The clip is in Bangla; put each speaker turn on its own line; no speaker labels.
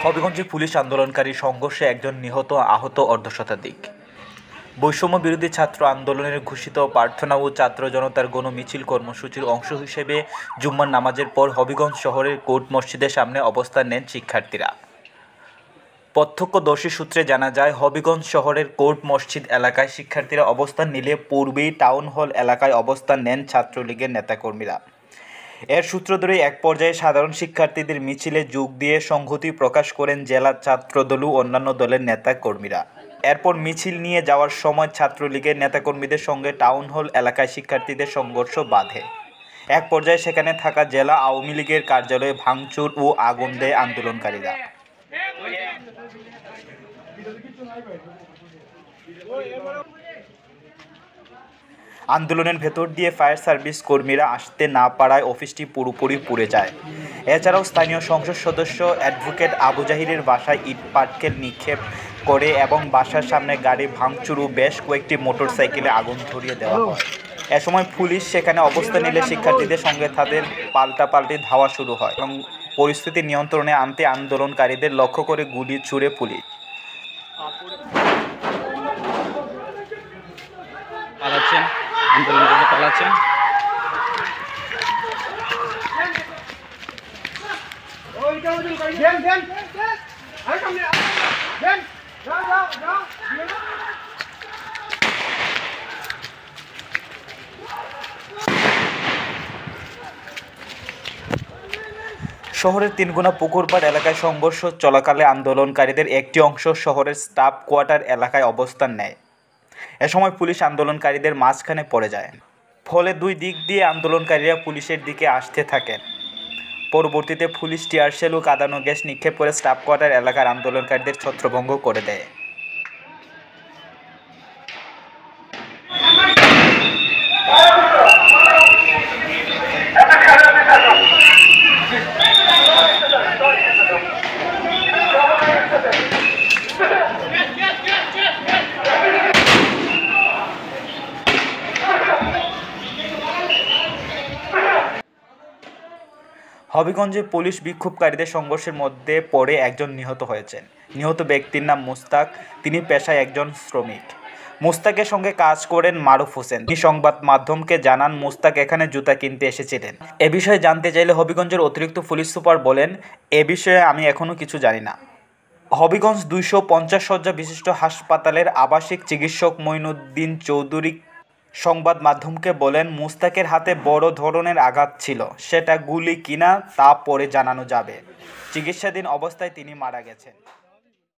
হবিগঞ্জে পুলিশ আন্দোলনকারী সংঘর্ষে একজন নিহত, আহত অর্ধশতাধিক। বৈষম্য বিরোধী ছাত্র আন্দোলনের ঘোষিত প্রার্থনা ও ছাত্র জনতার গণমিছিল কর্মসূচির অংশ হিসেবে জুম্মার নামাজের পর হবিগঞ্জ শহরের কোর্ট মসজিদের সামনে অবস্থান নেন শিক্ষার্থীরা। প্রত্যক্ষদর্শী সূত্রে জানা যায়, হবিগঞ্জ শহরের কোর্ট মসজিদ এলাকায় শিক্ষার্থীরা অবস্থান নিলে পূর্বেই টাউন হল এলাকায় অবস্থান নেন ছাত্রলীগের নেতাকর্মীরা। এর সূত্র ধরে এক পর্যায়ে সাধারণ শিক্ষার্থীদের মিছিলে যোগ দিয়ে সংহতি প্রকাশ করেন জেলা ছাত্রদল ও অন্যান্য দলের নেতাকর্মীরা। এরপর মিছিল নিয়ে যাওয়ার সময় ছাত্রলীগের নেতাকর্মীদের সঙ্গে টাউন হল এলাকায় শিক্ষার্থীদের সংঘর্ষ বাধে। এক পর্যায়ে সেখানে থাকা জেলা আওয়ামী লীগের কার্যালয়ে ভাঙচুর ও আগুন দেয় আন্দোলনকারীরা। আন্দোলনের ভেতর দিয়ে ফায়ার সার্ভিস কর্মীরা আসতে না পারায় অফিসটি পুরোপুরি পুড়ে যায়। এছাড়াও স্থানীয় সংসদ সদস্য অ্যাডভোকেট আবু জাহিরের বাসায় ইট-পাটকেল নিক্ষেপ করে এবং বাসার সামনে গাড়ি ভাঙচুর ও বেশ কয়েকটি মোটরসাইকেলে আগুন ধরিয়ে দেওয়া হয়। এ সময় পুলিশ সেখানে অবস্থান নিলে শিক্ষার্থীদের সঙ্গে তাদের পাল্টাপাল্টি ধাওয়া শুরু হয় এবং পরিস্থিতি নিয়ন্ত্রণে আনতে আন্দোলনকারীদের লক্ষ্য করে গুলি ছুড়ে পুলিশ।
পালাচ্ছেন।
শহরের তিনগুনা পুকুরপাড় এলাকায় সংঘর্ষ চলাকালে আন্দোলনকারীদের একটি অংশ শহরের স্টাফ কোয়ার্টার এলাকায় অবস্থান নেয়। এ সময় পুলিশ আন্দোলনকারীদের মাঝখানে পড়ে যায়। ফলে দুই দিক দিয়ে আন্দোলনকারীরা পুলিশের দিকে আসতে থাকেন। পরবর্তীতে পুলিশ টিয়ারশেল ও কাঁদানো গ্যাস নিক্ষেপ করে স্টাফ কোয়ার্টার এলাকার আন্দোলনকারীদের ছত্রভঙ্গ করে দেয়। হবিগঞ্জে পুলিশ বিক্ষোভকারীদের সংঘর্ষের মধ্যে পড়ে একজন নিহত হয়েছেন। নিহত ব্যক্তির নাম মুস্তাক। তিনি পেশায় একজন শ্রমিক। মুস্তাকের সঙ্গে কাজ করেন মারুফ হোসেন। তিনি সংবাদ মাধ্যমকে জানান, মুস্তাক এখানে জুতা কিনতে এসেছিলেন। এ বিষয়ে জানতে চাইলে হবিগঞ্জের অতিরিক্ত পুলিশ সুপার বলেন, এ বিষয়ে আমি এখনও কিছু জানি না। হবিগঞ্জ 250 শয্যা বিশিষ্ট হাসপাতালের আবাসিক চিকিৎসক মঈনুদ্দিন চৌধুরী সংবাদ মাধ্যমকে বলেন, মুস্তাকের হাতে বড় ধরনের আঘাত ছিল। সেটা গুলি কিনা তা পরে জানানো যাবে। চিকিৎসাধীন অবস্থায় তিনি মারা গেছেন।